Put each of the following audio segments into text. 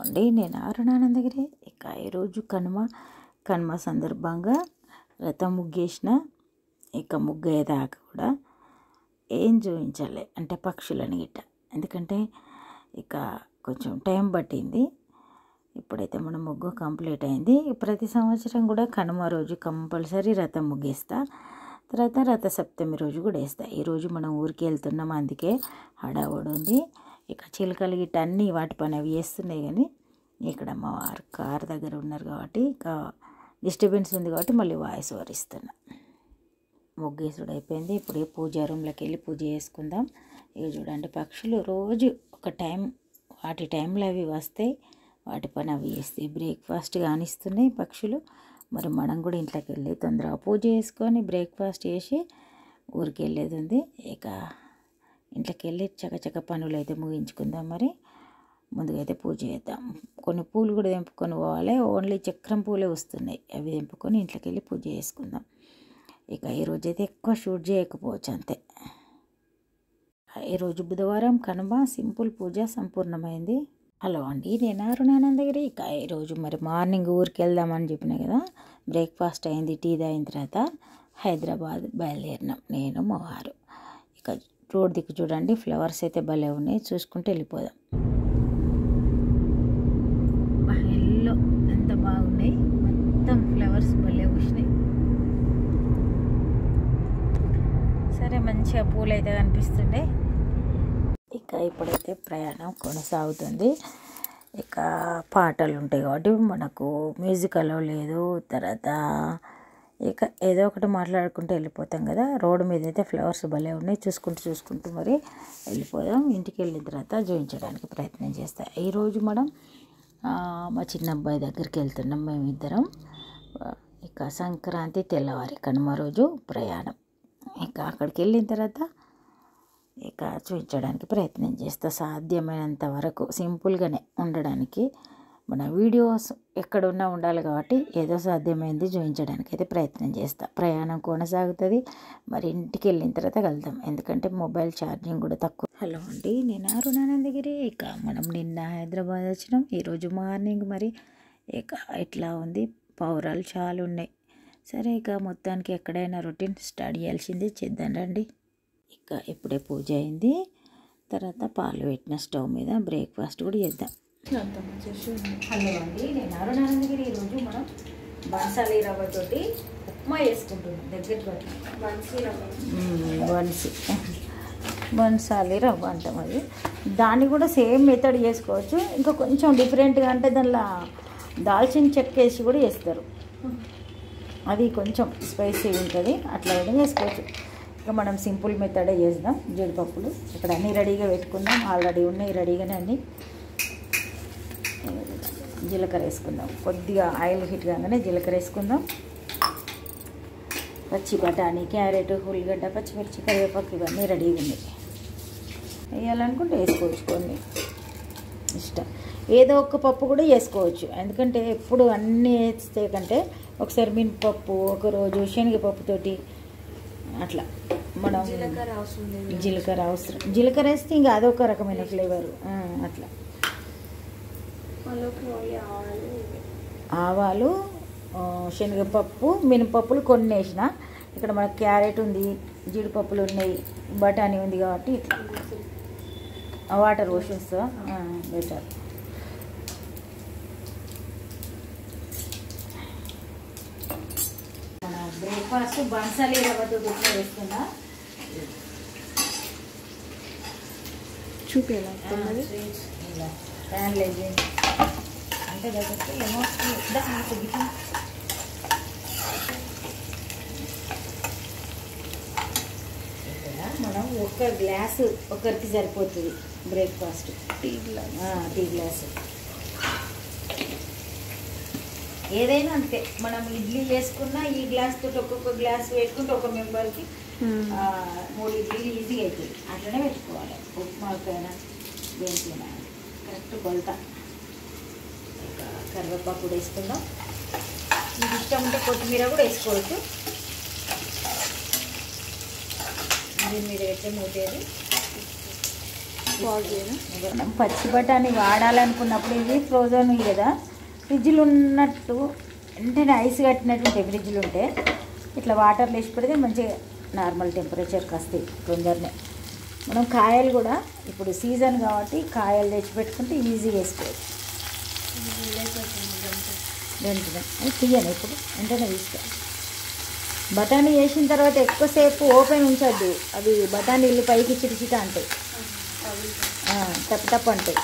అండి, నేను అరుణానందగిరి. ఇక ఈరోజు కనుమ సందర్భంగా రథం ముగ్గేసిన. ఇక ముగ్గేదాకా కూడా ఏం చూపించాలి అంటే పక్షులని గిట్ట, ఎందుకంటే ఇక కొంచెం టైం పట్టింది. ఇప్పుడైతే మన ముగ్గు కంప్లీట్ అయింది. ప్రతి సంవత్సరం కూడా కనుమ రోజు కంపల్సరీ రథం ముగ్గేస్తా. తర్వాత రథ సప్తమి రోజు కూడా వేస్తా. ఈరోజు మనం ఊరికి వెళ్తున్నాం, అందుకే హడావుడి ఉంది. ఇక చిలుకలు గిట్ట అన్నీ వాటి పని అవి వేస్తున్నాయి, కానీ ఇక్కడ మా వారు కారు దగ్గర ఉన్నారు కాబట్టి ఇక డిస్టర్బెన్స్ ఉంది కాబట్టి మళ్ళీ వాయిస్ ఓవర్ ఇస్తున్నా. ముగ్గేసుడు అయిపోయింది. ఇప్పుడు పూజా రూమ్లోకి వెళ్ళి పూజ చేసుకుందాం. ఇక చూడండి, పక్షులు రోజు ఒక టైం వాటి టైంలో అవి వస్తాయి, వాటి పని అవి వేస్తాయి. బ్రేక్ఫాస్ట్ కానిస్తున్నాయి పక్షులు. మరి మనం కూడా ఇంట్లోకి వెళ్ళి తొందరగా పూజ చేసుకొని బ్రేక్ఫాస్ట్ చేసి ఊరికి వెళ్ళేది ఉంది. ఇక ఇంట్లోకి వెళ్ళి చకచక పనులు అయితే ముగించుకుందాం. మరి ముందుగా అయితే పూజ చేద్దాం. కొన్ని పూలు కూడా తెంపుకొని పోవాలి, ఓన్లీ చక్రం పూలే వస్తున్నాయి, అవి తెంపుకొని ఇంట్లోకి వెళ్ళి పూజ చేసుకుందాం. ఇక ఈరోజైతే ఎక్కువ షూట్ చేయకపోవచ్చు, అంతే. ఈరోజు బుధవారం కనుమ, సింపుల్ పూజ సంపూర్ణమైంది. హలో అండి, నేను అరుణానందగిరి. ఇక ఈరోజు మరి మార్నింగ్ ఊరికి వెళ్దామని చెప్పిన కదా, బ్రేక్ఫాస్ట్ అయింది, టీ తాగిన తర్వాత హైదరాబాద్ బయలుదేరినాం నేను మా వారు. ఇక రోడ్ దిక్కు చూడండి, ఫ్లవర్స్ అయితే భలే ఉన్నాయి, చూసుకుంటూ వెళ్ళిపోదాం. ఎల్లో ఎంత బాగున్నాయి, మొత్తం ఫ్లవర్స్ భలే వచ్చినాయి. సరే, మంచిగా పూలు అయితే కనిపిస్తుండే. ఇక ఇప్పుడైతే ప్రయాణం కొనసాగుతుంది. ఇక పాటలు ఉంటాయి కాబట్టి మనకు మ్యూజిక్ అలో లేదు. తర్వాత ఇక ఏదో ఒకటి మాట్లాడుకుంటూ వెళ్ళిపోతాం కదా. రోడ్డు మీద అయితే ఫ్లవర్స్ భలే ఉన్నాయి, చూసుకుంటూ మరి వెళ్ళిపోదాం. ఇంటికి వెళ్ళిన తర్వాత చూపించడానికి ప్రయత్నం చేస్తాం. ఈరోజు మనం మా చిన్న అబ్బాయి దగ్గరికి వెళ్తున్నాం మేమిద్దరం. ఇక సంక్రాంతి తెల్లవారి కనుమ రోజు ప్రయాణం. ఇక అక్కడికి వెళ్ళిన తర్వాత ఇక చూపించడానికి ప్రయత్నం చేస్తా, సాధ్యమైనంత వరకు సింపుల్గానే ఉండడానికి. మన వీడియోస్ ఎక్కడున్నా ఉండాలి కాబట్టి ఏదో సాధ్యమైంది చూపించడానికి అయితే ప్రయత్నం చేస్తా. ప్రయాణం కొనసాగుతుంది. మరి ఇంటికి వెళ్ళిన తర్వాత కలుద్దాం, ఎందుకంటే మొబైల్ ఛార్జింగ్ కూడా తక్కువ. హలో అండి, నేను అరుణానందగిరి. ఇక మనం నిన్న హైదరాబాద్ వచ్చినాం. ఈరోజు మార్నింగ్ మరి ఇక ఇట్లా ఉంది, పౌరాలు చాలా ఉన్నాయి. సరే, ఇక మొత్తానికి ఎక్కడైనా రొటీన్ స్టార్ట్ చేయాల్సింది, చేద్దాం రండి. ఇక ఇప్పుడే పూజ అయింది, తర్వాత పాలు పెట్టిన స్టవ్ మీద బ్రేక్ఫాస్ట్ కూడా చేద్దాం. హలో అండి, నేను అరుణానందగిరి. ఈరోజు మనం బన్సాలి రవ్వతోటి ఉప్మా చేసుకుంటున్నాం. దగ్గర బన్సాలి రవ్వ అంటాం అది. దాన్ని కూడా సేమ్ మెథడ్ చేసుకోవచ్చు, ఇంకా కొంచెం డిఫరెంట్గా అంటే దానిలో దాల్చిన చెక్క వేసి కూడా చేస్తారు, అది కొంచెం స్పైసీ ఉంటుంది, అట్లా అయినా చేసుకోవచ్చు. ఇక మనం సింపుల్ మెథడే చేద్దాం. జీడిపప్పులు ఇక్కడ అన్నీ రెడీగా పెట్టుకుందాం, ఆల్రెడీ ఉన్నాయి రెడీగానే అన్నీ. జీలకర్ర వేసుకుందాం, కొద్దిగా ఆయిల్ హీట్ కాగానే జీలకర్ర వేసుకుందాం. పచ్చి బఠానీ, క్యారెట్, ఉల్లిగడ్డ, పచ్చిమిర్చి, కరివేపాకు ఇవన్నీ రెడీగా ఉన్నాయి. వేయాలనుకుంటే వేసుకోవచ్చు, కొన్ని ఇష్టం. ఏదో ఒక పప్పు కూడా వేసుకోవచ్చు, ఎందుకంటే ఎప్పుడు అన్నీ వేస్తే కంటే ఒకసారి మినపప్పు, ఒకరోజు శనగపప్పుతోటి అట్లా మనం జీలకర్ర అవసరం. జీలకర్ర వేస్తే ఇంకా అదొక రకమైన ఫ్లేవరు అట్లా. ఆవాలు, శనగపప్పు, మినపప్పులు కొన్ని వేసిన. ఇక్కడ మనకు క్యారెట్ ఉంది, జీడిపప్పులు ఉన్నాయి, బఠానీ ఉంది కాబట్టి ఇట్లా వాటర్ పోషిస్తా బెటర్. మన బ్రేక్ఫాస్ట్ బన్సాలి రవ్వతో ఉప్మా వేసుకున్నా. చూపేలా ప్యాన్ లేదు అంటే దగ్గరికి ఏమో మనం ఒక్క గ్లాసు ఒకరికి సరిపోతుంది బ్రేక్ఫాస్ట్. టీ గ్లాసు ఏదైనా అంతే. మనం ఇడ్లీ చేసుకున్నా ఈ గ్లాస్ తోటి ఒక్కొక్క గ్లాస్ పెట్టుకుంటే ఒక మెంబర్కి 3 ఇడ్లీలు ఈజీగా అవుతుంది. అట్లనే పెట్టుకోవాలి, ఉప్మాకైనా దేనికైనా కరెక్ట్ కొలత. ఇక కరివేపాకు కూడా వేసుకుందాం. మీకు ఇష్టం ఉంటే కొత్తిమీర కూడా వేసుకోవచ్చు. దీని మీద పెట్టే మూతేది మనం పచ్చి బఠానీ వాడాలనుకున్నప్పుడు ఇది ఫ్రోజన్ కదా, ఫ్రిడ్జ్లో ఉన్నట్టు వెంటనే ఐస్ కట్టినట్టు ఉంటాయి. ఫ్రిడ్జ్లో ఉంటే ఇట్లా వాటర్లో వేసి పెడితే మంచిగా నార్మల్ టెంపరేచర్కి వస్తాయి తొందరనే. మనం కాయలు కూడా ఇప్పుడు సీజన్ కాబట్టి కాయలు తెచ్చి పెట్టుకుంటే ఈజీగా వేసుకోవచ్చు. వెంటనే తీయను ఇప్పుడు వెంటనే తీసుకో. బఠానీ వేసిన తర్వాత ఎక్కువసేపు ఓపెన్ ఉంచద్దు, అవి బఠానీలు పైకి చిటిచిట అంటాయి, తప్ప తప్ప అంటాయి.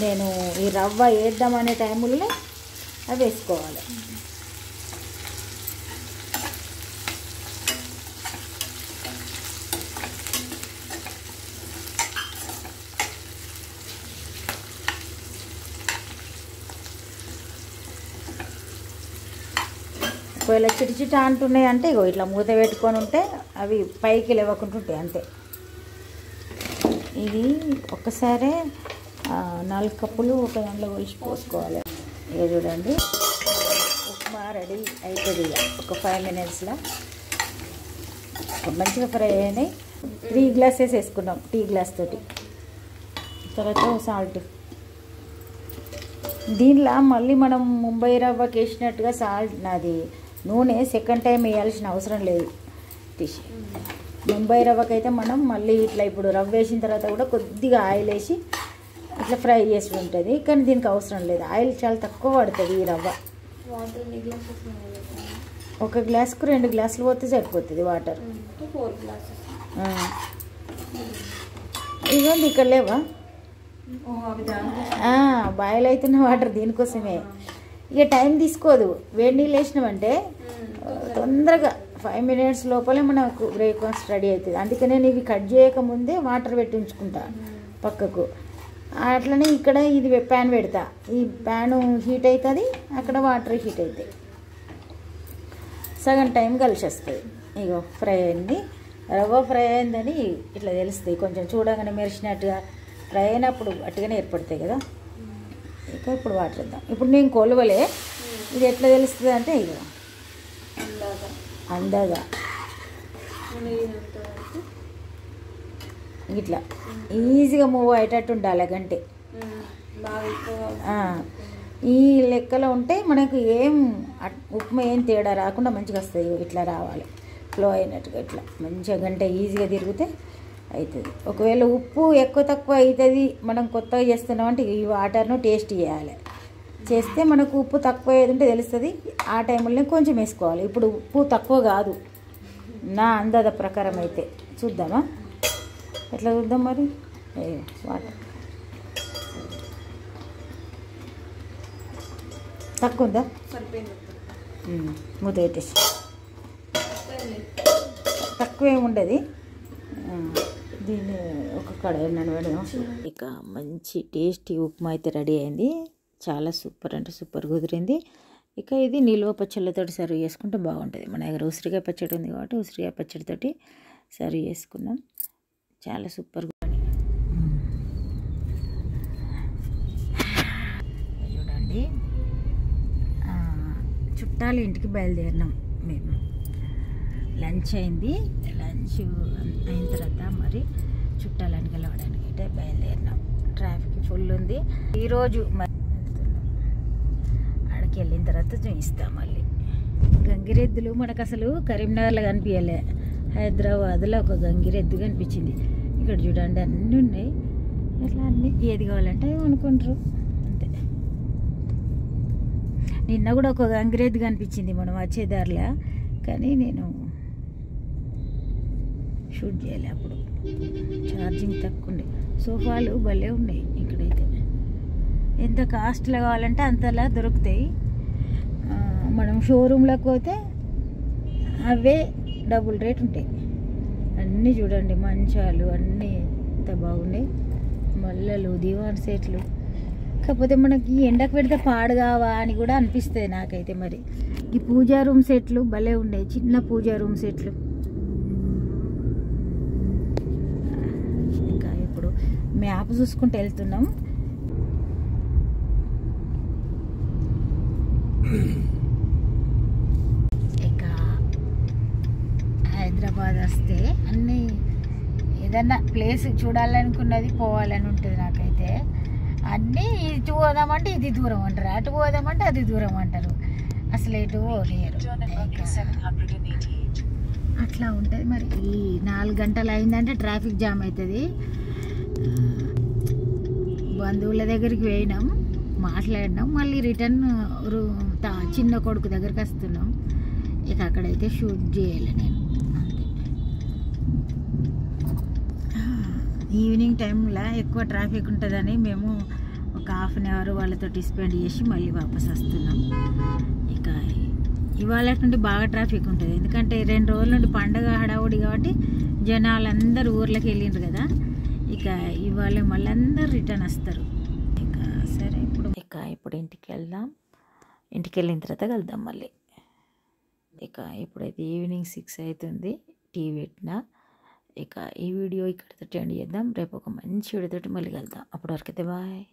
నేను ఈ రవ్వ వేద్దామనే టైముల్లో అవి వేసుకోవాలి. ఒకవేళ చిటిచిట అంటున్నాయి అంటే ఇగో ఇట్లా మూత పెట్టుకొని ఉంటే అవి పైకి లేవకుంటుంటాయి అంతే. ఇది ఒక్కసారే 4 కప్పులు ఒక దాంట్లో కొలిచి పోసుకోవాలి. ఇక చూడండి ఉప్మా రెడీ అవుతుంది. ఇక ఒక 5 మినిట్స్లో మంచిగా ఫ్రై అయినాయి. 3 గ్లాసెస్ వేసుకున్నాం టీ గ్లాస్ తోటి. తర్వాత సాల్ట్ దీనిలో మళ్ళీ మనం ముంబై రవ్వకి వేసినట్టుగా సాల్ట్ నాది నూనె సెకండ్ టైం వేయాల్సిన అవసరం లేదు. ముంబై రవ్వకైతే మనం మళ్ళీ ఇట్లా ఇప్పుడు రవ్వ వేసిన తర్వాత కూడా కొద్దిగా ఆయిల్ వేసి ఇట్లా ఫ్రై చేసి ఉంటుంది. కానీ దీనికి అవసరం లేదు, ఆయిల్ చాలా తక్కువ పడుతుంది. ఈ రవ్వ 1 గ్లాసుకు 2 గ్లాసులు పోతే సరిపోతుంది వాటర్. ఇదిగోండి ఇక్కడ లేవా బాయిల్ అవుతున్న వాటర్ దీనికోసమే. ఇక టైం తీసుకోదు, వేడి నీళ్ళు వేసినామంటే తొందరగా 5 మినిట్స్ లోపలే మనకు బ్రేక్ఫాస్ట్ రెడీ అవుతుంది. అందుకనే నేను ఇవి కట్ చేయకముందే వాటర్ పెట్టి ఉంచుకుంటా పక్కకు. అట్లనే ఇక్కడ ఇది ప్యాన్ పెడతా, ఈ ప్యాను హీట్ అవుతుంది, అక్కడ వాటర్ హీట్ అవుతాయి, సగం టైం కలిసి వస్తుంది. ఇగో ఫ్రై అయింది, రవ్వ ఫ్రై అయిందని ఇట్లా తెలుస్తుంది. కొంచెం చూడగానే మెరిసినట్టుగా ఫ్రై అయినప్పుడు అట్టుగానే ఏర్పడతాయి కదా. ఇక ఇప్పుడు వాటర్ ఇద్దాం. ఇప్పుడు నేను కొలవలే, ఇది ఎట్లా తెలుస్తుంది అంటే ఇక అందాగా ఇట్లా ఈజీగా మూవ్ అయ్యేటట్టు ఉండాలి గంటే. ఈ లెక్కలో ఉంటే మనకు ఏం ఉప్మా ఏం తేడా రాకుండా మంచిగా వస్తుంది. ఇట్లా రావాలి ఫ్లో అయినట్టుగా, ఇట్లా మంచిగా గంటే ఈజీగా తిరిగితే అవుతుంది. ఒకవేళ ఉప్పు ఎక్కువ తక్కువ అవుతుంది, మనం కొత్తగా చేస్తున్నామంటే ఈ వాటర్ను టేస్ట్ చేయాలి. చేస్తే మనకు ఉప్పు తక్కువ ఏది ఉంటే తెలుస్తుంది. ఆ టైంలోనే కొంచెం వేసుకోవాలి. ఇప్పుడు ఉప్పు తక్కువ కాదు నా అందాజ ప్రకారం అయితే. చూద్దామా ఎట్లా చూద్దాం మరి. వాటర్ తక్కువ ఉందా, మూత పెట్టేసి తక్కువ ఏమి ఉండదు. దీన్ని ఒక కడాయి పెడదాం. ఇక మంచి టేస్టీ ఉప్మా అయితే రెడీ అయింది. చాలా సూపర్ అంటే సూపర్ కుదిరింది. ఇక ఇది నిల్వ పచ్చళ్ళతో సర్వ్ చేసుకుంటే బాగుంటుంది. మన దగ్గర ఉసిరికాయ పచ్చడి ఉంది కాబట్టి ఉసిరికాయ పచ్చడితోటి సర్వ్ చేసుకున్నాం. చాలా సూపర్. చూడండి చుట్టాలు ఇంటికి బయలుదేరినాం మేము. లంచ్ అయింది, లంచ్ అయిన తర్వాత మరి చుట్టాలని కలవడానికి అయితే బయలుదేరినాం. ట్రాఫిక్ ఫుల్ ఉంది ఈరోజు. మరి ఆడికి వెళ్ళిన తర్వాత చూపిస్తాం. మళ్ళీ గంగిరెద్దులు మనకు అసలు కరీంనగర్లో కనిపించలే, హైదరాబాద్లో ఒక గంగిరెద్దు కనిపించింది. ఇక్కడ చూడండి అన్నీ ఉన్నాయి. అట్లా అన్నీ ఏది కావాలంటే అనుకుంటారు అంతే. నిన్న కూడా ఒక గంగిరెద్దు కనిపించింది మనం వచ్చేదారిలో, కానీ నేను షూట్ చేయలే. అప్పుడు ఛార్జింగ్ తక్కువ ఉండే. సోఫాలు భలే ఉన్నాయి ఇక్కడైతే. ఎంత కాస్ట్లో కావాలంటే అంతలా దొరుకుతాయి. మనం షోరూంలోకి పోతే అవే డబుల్ రేట్ ఉంటాయి. అన్నీ చూడండి మంచాలు అన్నీ ఎంత బాగున్నాయి. మల్లెలు, దివాన్ సెట్లు. కాకపోతే మనకి ఎండకు పెడితే పాడుగావా అని కూడా అనిపిస్తుంది నాకైతే. మరి ఈ పూజా రూమ్ సెట్లు భలే ఉన్నాయి, చిన్న పూజా రూమ్ సెట్లు. ఇంకా ఇప్పుడు మ్యాప్ చూసుకుంటూ వెళ్తున్నాం. ఇక హైదరాబాద్ వస్తే అన్నీ ఏదన్నా ప్లేస్ చూడాలనుకున్నది పోవాలని ఉంటుంది నాకైతే. అన్నీ ఇటు పోదామంటే ఇది దూరం అంటారు, అటు పోదామంటే అది దూరం అంటారు, అసలు ఎటు పోలేరు. అట్లా ఉంటుంది. మరి ఈ 4 గంటలు అయిందంటే ట్రాఫిక్ జామ్ అవుతుంది. బంధువుల దగ్గరికి పోయినాం, మాట్లాడినాం, మళ్ళీ రిటర్న్ చిన్న కొడుకు దగ్గరికి వస్తున్నాం. ఇక అక్కడైతే షూట్ చేయాలి నేను అంతే. ఈవినింగ్ టైంలో ఎక్కువ ట్రాఫిక్ ఉంటుందని మేము ఒక హాఫ్ అన్ అవర్ వాళ్ళతో స్పెండ్ చేసి మళ్ళీ వాపస్ వస్తున్నాం. ఇక ఇవాళ నుండి బాగా ట్రాఫిక్ ఉంటుంది, ఎందుకంటే 2 రోజుల నుండి పండగ హడావుడి కాబట్టి జనాలందరూ ఊర్లోకి వెళ్ళిండ్రు కదా. ఇక ఇవాళ మళ్ళీ అందరు రిటర్న్ వస్తారు. ఇక సరే ఇప్పుడు ఇంటికి వెళ్దాం. ఇంటికి వెళ్ళిన తర్వాత కలుద్దాం మళ్ళీ. ఇక ఇప్పుడైతే ఈవినింగ్ 6 అవుతుంది, టీ పెట్టినా. ఇక ఈ వీడియో ఇక్కడితో ఎండ్ చేద్దాం. రేపు ఒక మంచి వీడియోతో మళ్ళీ కలుద్దాం. అప్పటి వరకైతే బాయ్.